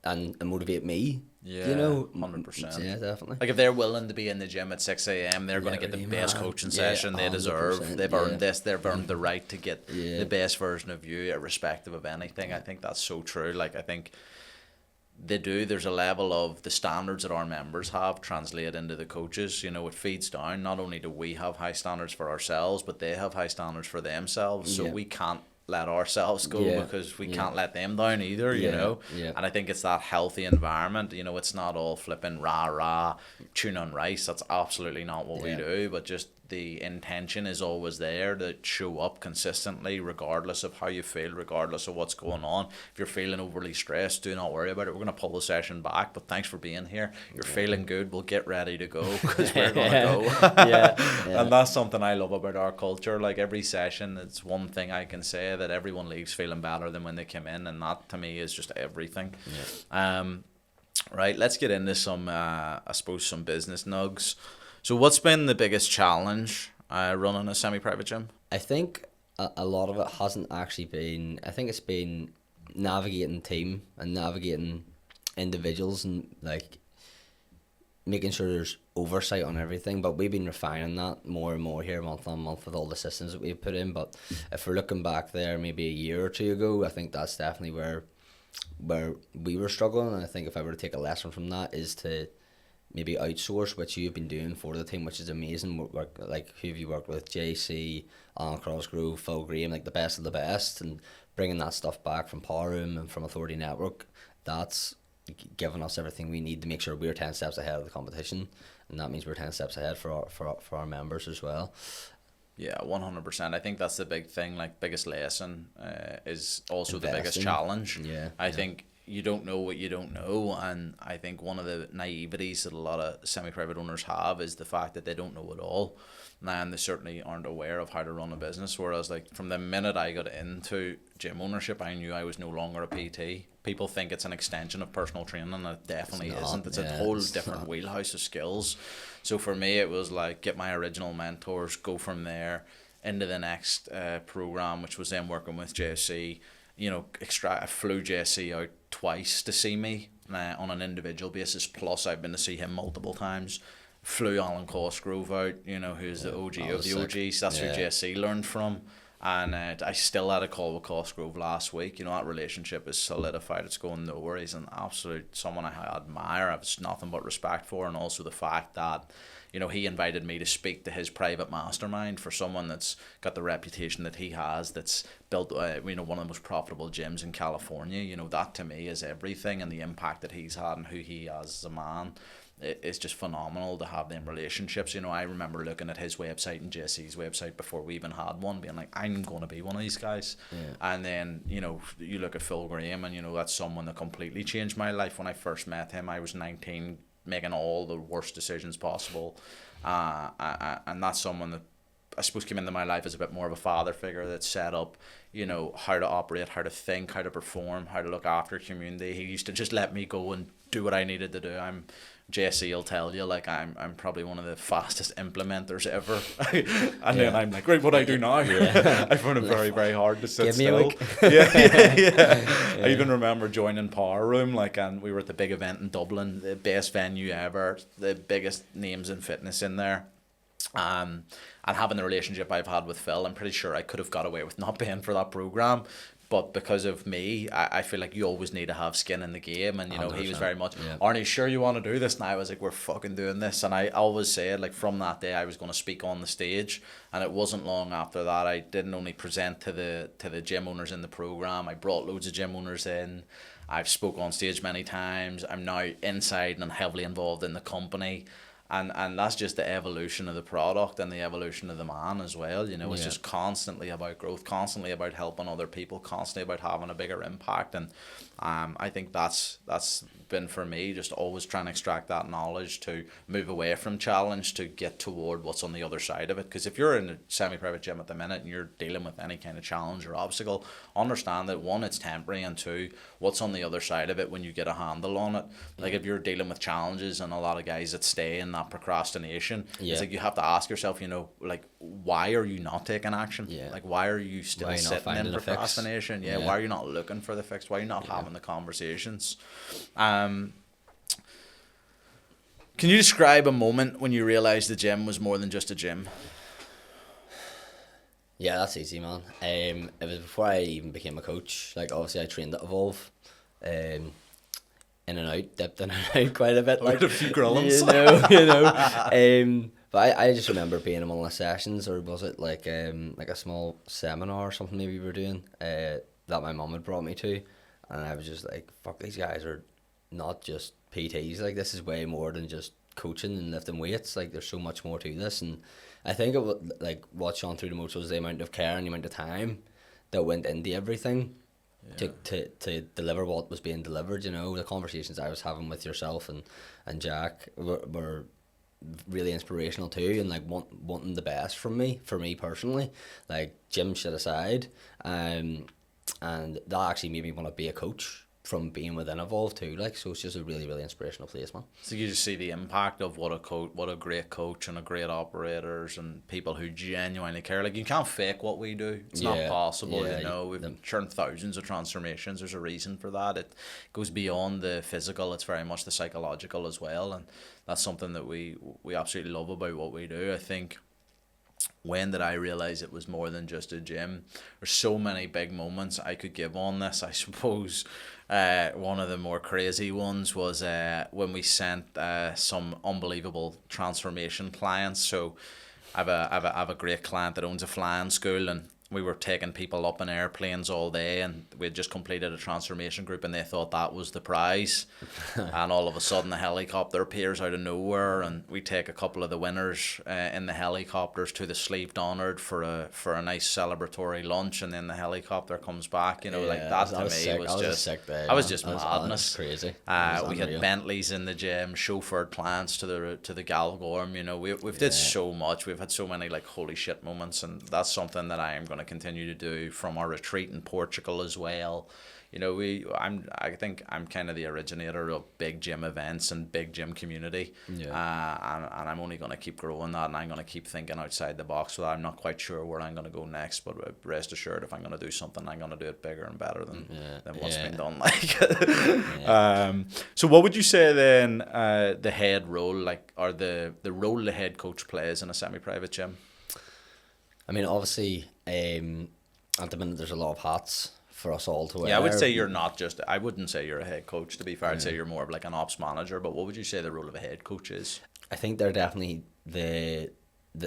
and motivate me. Yeah, you know, 100%. Yeah, definitely. Like if they're willing to be in the gym at 6 a.m, they're going to get the best coaching session they deserve. They've earned this. They've earned the right to get the best version of you, irrespective of anything. I think that's so true. Like I think they do. There's a level of the standards that our members have translate into the coaches. You know, it feeds down. Not only do we have high standards for ourselves, but they have high standards for themselves. So we can't let ourselves go because we can't let them down either, you know. And I think it's that healthy environment. You know, it's not all flipping rah tune on rice. That's absolutely not what we do, but just the intention is always there to show up consistently, regardless of how you feel, regardless of what's going on. If you're feeling overly stressed, do not worry about it. We're going to pull the session back, but thanks for being here. You're feeling good, we'll get ready to go, because we're going to go. And that's something I love about our culture. Like every session, it's one thing I can say, that everyone leaves feeling better than when they came in, and that to me is just everything. Right, let's get into some I suppose some business nugs. So what's been the biggest challenge running a semi-private gym? I think a lot of it hasn't actually been, I think it's been navigating team and navigating individuals, and like making sure there's oversight on everything. But we've been refining that more and more here month on month with all the systems that we've put in. But if we're looking back there maybe a year or two ago, I think that's definitely where where we were struggling, and I think if I were to take a lesson from that is to maybe outsource, which you've been doing for the team, which is amazing work. Like, who have you worked with? JC, Alan Crossgrove, Phil Graham, like the best of the best, and bringing that stuff back from Power Room and from Authority Network, that's giving us everything we need to make sure we're 10 steps ahead of the competition, and that means we're 10 steps ahead for our members as well. Yeah, 100%. I think that's the big thing. Like, biggest lesson is also the biggest Investing. challenge. Yeah, I think you don't know what you don't know, and I think one of the naiveties that a lot of semi-private owners have is the fact that they don't know it all, and they certainly aren't aware of how to run a business. Whereas, like, from the minute I got into gym ownership, I knew I was no longer a PT. People think it's an extension of personal training, and it definitely isn't. It's a whole different wheelhouse of skills. So for me, it was like, get my original mentors, go from there into the next program, which was then working with JSC. You know, I flew JSC out twice to see me on an individual basis, plus I've been to see him multiple times. Flew Alan Cosgrove out, you know, who's the OG of the OGs. That's who JSC learned from. And I still had a call with Cosgrove last week. You know, that relationship is solidified. It's going nowhere. He's an absolute someone I admire. I have nothing but respect for, and also the fact that, you know, he invited me to speak to his private mastermind for someone that's got the reputation that he has, that's built, you know, one of the most profitable gyms in California. You know, that to me is everything, and the impact that he's had and who he is as a man. It's just phenomenal to have them relationships. You know, I remember looking at his website and Jesse's website before we even had one, being like, I'm going to be one of these guys. And then, you know, you look at Phil Graham, and, you know, that's someone that completely changed my life. When I first met him, I was 19, making all the worst decisions possible. And that's someone that I suppose came into my life as a bit more of a father figure that set up, you know, how to operate, how to think, how to perform, how to look after community. He used to just let me go and do what I needed to do. JC will tell you, like, I'm probably one of the fastest implementers ever. And then I'm like, right, what do I do now? I found it very, very hard to sit still. I even remember joining Power Room, like, and we were at the big event in Dublin, the best venue ever, the biggest names in fitness in there. And having the relationship I've had with Phil, I'm pretty sure I could have got away with not paying for that program. But because of me, I feel like you always need to have skin in the game. And, you know, 100%. He was very much, aren't you sure you want to do this? And I was like, we're fucking doing this. And I always said, like, from that day, I was going to speak on the stage. And it wasn't long after that, I didn't only present to the gym owners in the program. I brought loads of gym owners in. I've spoke on stage many times. I'm now inside and heavily involved in the company. And that's just the evolution of the product and the evolution of the man as well. You know, it's just constantly about growth, constantly about helping other people, constantly about having a bigger impact. And I think that's been for me, just always trying to extract that knowledge to move away from challenge to get toward what's on the other side of it. Because if you're in a semi-private gym at the minute and you're dealing with any kind of challenge or obstacle, understand that, one, it's temporary, and two, what's on the other side of it when you get a handle on it. Like, if you're dealing with challenges, and a lot of guys that stay in that procrastination, it's like you have to ask yourself, you know, like, why are you not taking action? Like, why are you still sitting in procrastination? Why are you not looking for the fix? Why are you not having the conversations? Can you describe a moment when you realized the gym was more than just a gym? Yeah, that's easy, man. It was before I even became a coach. Like, obviously I trained at Evolve, in and out, dipped in and out quite a bit. Like, a few grillings. You know. But I just remember being in one of the sessions, or was it like a small seminar or something maybe we were doing, that my mum had brought me to, and I was just like, fuck, these guys are not just PTs. Like, this is way more than just coaching and lifting weights. Like, there's so much more to this. And I think it was, like, what shone through the most was the amount of care and the amount of time that went into everything to deliver what was being delivered. You know, the conversations I was having with yourself and Jack were really inspirational too, and like wanting the best from me, for me personally, like, gym shit aside, and that actually made me want to be a coach from being within Evolve too. Like, so it's just a really, really inspirational place, man. So you just see the impact of what a great coach and a great operators and people who genuinely care. Like, you can't fake what we do. It's not possible. You know, we've churned thousands of transformations. There's a reason for that. It goes beyond the physical. It's very much the psychological as well, and that's something that we absolutely love about what we do. I think when did I realize it was more than just a gym? There's so many big moments I could give on this. I suppose one of the more crazy ones was when we sent some unbelievable transformation clients. So I have a great client that owns a flying school, and we were taking people up in airplanes all day, and we had just completed a transformation group, and they thought that was the prize. And all of a sudden the helicopter appears out of nowhere, and we take a couple of the winners in the helicopters to the Sleeve Donard for a nice celebratory lunch, and then the helicopter comes back. Like that to me was just day, I was just madness. Crazy. We had Bentleys in the gym, chauffeured plants to the Galgorm. We've did so much. We've had so many like holy shit moments, and that's something that I am going to continue to do from our retreat in Portugal as well. I think I'm kind of the originator of big gym events and big gym community. And I'm only going to keep growing that, and I'm going to keep thinking outside the box. So I'm not quite sure where I'm going to go next, but rest assured, if I'm going to do something, I'm going to do it bigger and better than what's been done. So what would you say then the head role, or the role the head coach plays in a semi-private gym? I mean, obviously, at the minute there's a lot of hats for us all to wear. Yeah, I would say you're not just. I wouldn't say you're a head coach. To be fair, I'd say you're more of like an ops manager. But what would you say the role of a head coach is? I think they're definitely the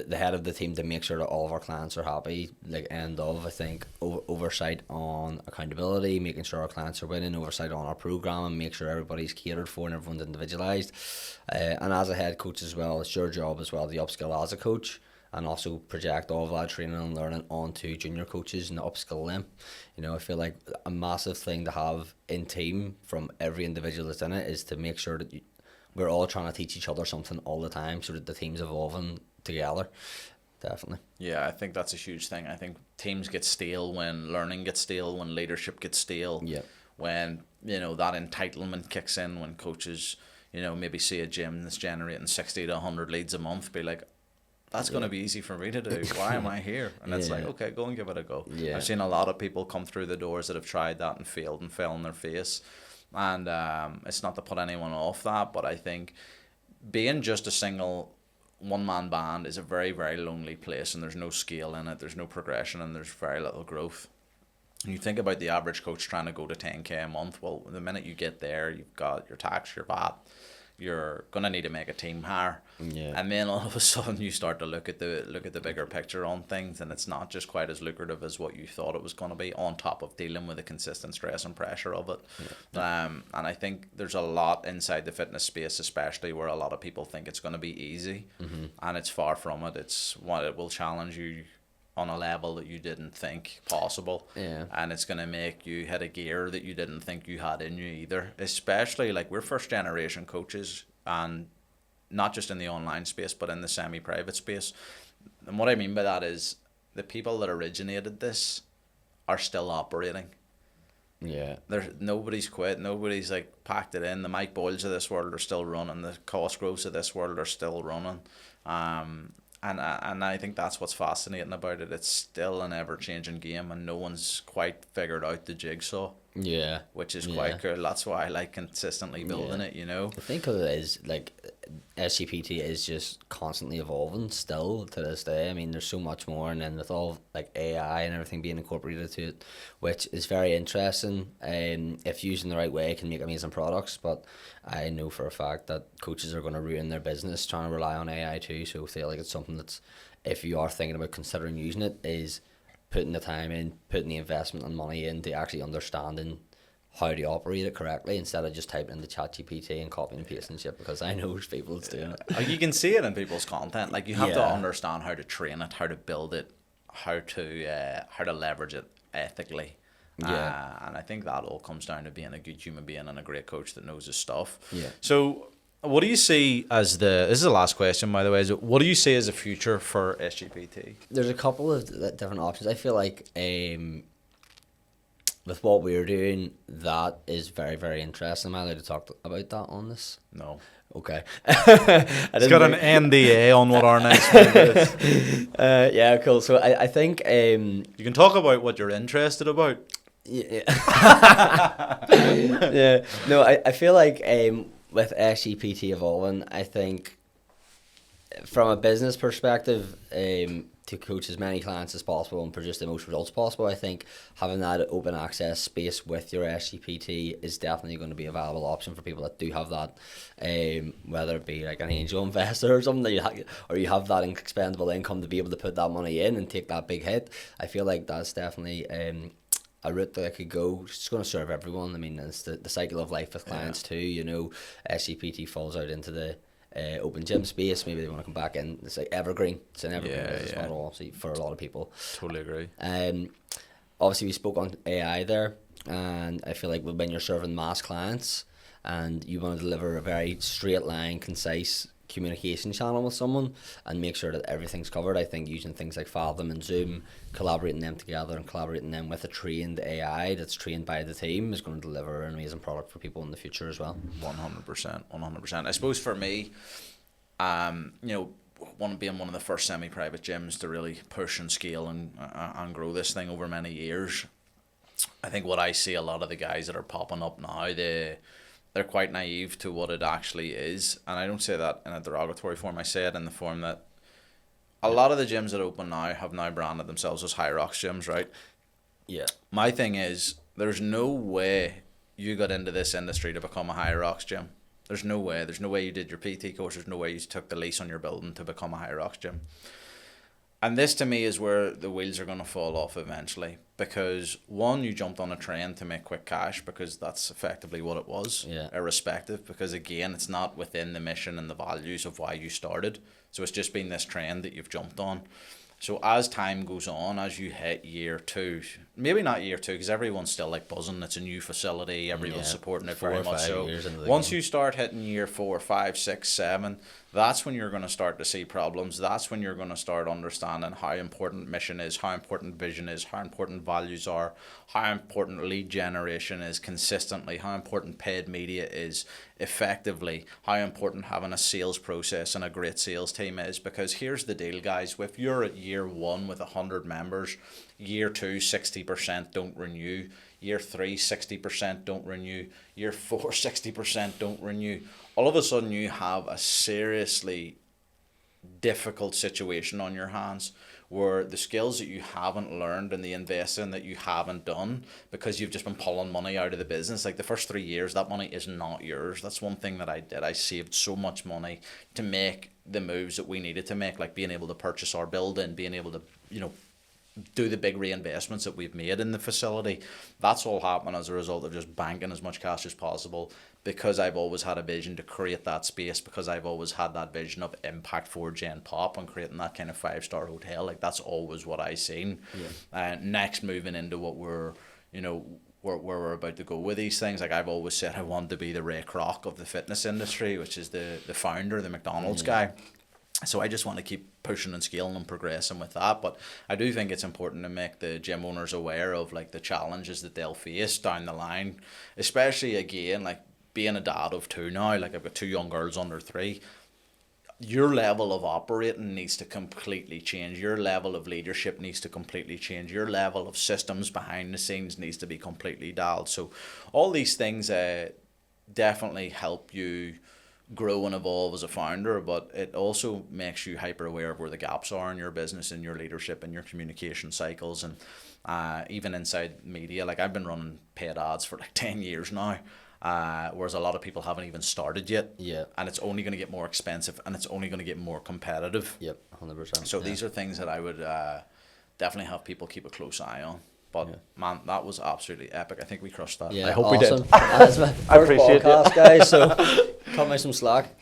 head of the team to make sure that all of our clients are happy. I think oversight on accountability, making sure our clients are winning, oversight on our program, and make sure everybody's catered for and everyone's individualized. And as a head coach as well, it's your job as well to upskill as a coach, and also project all of that training and learning onto junior coaches and upskill them. I feel like a massive thing to have in team from every individual that's in it is to make sure that we're all trying to teach each other something all the time, so that the team's evolving together. Definitely. Yeah, I think that's a huge thing. I think teams get stale when learning gets stale, when leadership gets stale. Yeah. When that entitlement kicks in, when coaches maybe see a gym that's generating 60 to 100 leads a month, be like, that's going to be easy for me to do. Why am I here? And it's like, okay, go and give it a go. Yeah. I've seen a lot of people come through the doors that have tried that and failed and fell on their face. And it's not to put anyone off that, but I think being just a single one-man band is a very, very lonely place, and there's no scale in it, there's no progression, and there's very little growth. And you think about the average coach trying to go to 10k a month. Well, the minute you get there, you've got your tax, your VAT, you're gonna need to make a team hire, and then all of a sudden you start to look at the bigger picture on things, and it's not just quite as lucrative as what you thought it was going to be, on top of dealing with the consistent stress and pressure of it. And I think there's a lot inside the fitness space, especially, where a lot of people think it's going to be easy, and it's far from it. It will challenge you on a level that you didn't think possible, and it's going to make you hit a gear that you didn't think you had in you either, especially like we're first generation coaches, and not just in the online space but in the semi-private space. And what I mean by that is the people that originated this are still operating. Nobody's quit, nobody's like packed it in. The Mike Boyles of this world are still running, the Cosgroves of this world are still running, and I think that's what's fascinating about it. It's still an ever-changing game, and no one's quite figured out the jigsaw. Which is quite cool. That's why I like consistently building it. I think it is like SGPT is just constantly evolving still to this day. I mean, there's so much more, and then with all like AI and everything being incorporated to it, which is very interesting. If used in the right way, it can make amazing products. But I know for a fact that coaches are going to ruin their business trying to rely on AI too. So I feel like it's something that's, if you are thinking about considering using it, is putting the time in, putting the investment and money into actually understanding how to operate it correctly, instead of just typing into ChatGPT and copying and pasting shit, because I know there's people that's doing it. You can see it in people's content. Like, you have to understand how to train it, how to build it, how to leverage it ethically. And I think that all comes down to being a good human being and a great coach that knows his stuff. So what do you see as this is the last question, by the way, what do you see as a future for SGPT? There's a couple of different options. I feel like with what we're doing, that is very, very interesting. Am I allowed to talk about that on this? No. Okay. It's got an NDA on what our next move is. Yeah, cool. So I think you can talk about what you're interested about. Yeah. No, I feel like with SGPT evolving, I think from a business perspective, to coach as many clients as possible and produce the most results possible, I think having that open access space with your SGPT is definitely going to be a valuable option for people that do have that, whether it be like an angel investor or something, that you have that expendable income to be able to put that money in and take that big hit. I feel like that's definitely a route that I could go. It's going to serve everyone. I mean, it's the cycle of life with clients too. You know, SGPT falls out into the open gym space. Maybe they want to come back in. It's like evergreen. It's an evergreen business model, obviously, for a lot of people. Totally agree. Obviously we spoke on AI there, and I feel like when you're serving mass clients and you want to deliver a very straight line, concise communication channel with someone and make sure that everything's covered, I think using things like Fathom and Zoom, collaborating them together and collaborating them with a trained AI that's trained by the team is going to deliver an amazing product for people in the future as well. 100%. I suppose for me, being one of the first semi-private gyms to really push and scale and grow this thing over many years, I think what I see a lot of the guys that are popping up now, they're quite naive to what it actually is. And I don't say that in a derogatory form. I say it in the form that a lot of the gyms that open now have now branded themselves as High Rocks gyms, right? Yeah. My thing is, there's no way you got into this industry to become a High Rocks gym. There's no way. There's no way you did your PT course. There's no way you took the lease on your building to become a High Rocks gym. And this to me is where the wheels are going to fall off eventually, because one, you jumped on a train to make quick cash because that's effectively what it was, irrespective, because again, it's not within the mission and the values of why you started. So it's just been this trend that you've jumped on. So as time goes on, as you hit year 2, maybe not year 2 because everyone's still like buzzing, it's a new facility, everyone's supporting it very much so. Once you start hitting year 4, 5, 6, 7, that's when you're going to start to see problems. That's when you're going to start understanding how important mission is, how important vision is, how important values are, how important lead generation is consistently, how important paid media is effectively, how important having a sales process and a great sales team is. Because here's the deal, guys, if you're at year 1 with 100 members, year 2 60% don't renew, year 3 60% don't renew, year 4 60% don't renew, all of a sudden you have a seriously difficult situation on your hands where the skills that you haven't learned and the investing that you haven't done because you've just been pulling money out of the business, like the first 3 years, that money is not yours. That's one thing that I did. I saved so much money to make the moves that we needed to make, like being able to purchase our building, being able to, do the big reinvestments that we've made in the facility. That's all happened as a result of just banking as much cash as possible, because I've always had a vision to create that space, because I've always had that vision of impact for Gen Pop and creating that kind of 5-star hotel. Like that's always what I seen. Next, moving into what we're where we're about to go with these things, like I've always said I want to be the Ray Kroc of the fitness industry, which is the founder, the McDonald's guy. So I just want to keep pushing and scaling and progressing with that. But I do think it's important to make the gym owners aware of like the challenges that they'll face down the line, especially again, like being a dad of 2 now, like I've got 2 young girls under 3. Your level of operating needs to completely change. Your level of leadership needs to completely change. Your level of systems behind the scenes needs to be completely dialed. So all these things definitely help you grow and evolve as a founder, but it also makes you hyper aware of where the gaps are in your business, in your leadership, in your communication cycles, and even inside media. Like I've been running paid ads for like 10 years now, whereas a lot of people haven't even started yet. And it's only going to get more expensive, and it's only going to get more competitive. 100%. So these are things that I would definitely have people keep a close eye on. But man, that was absolutely epic. I think we crushed that. I hope we did. That's my first I appreciate podcast, guys. So cut me some slack.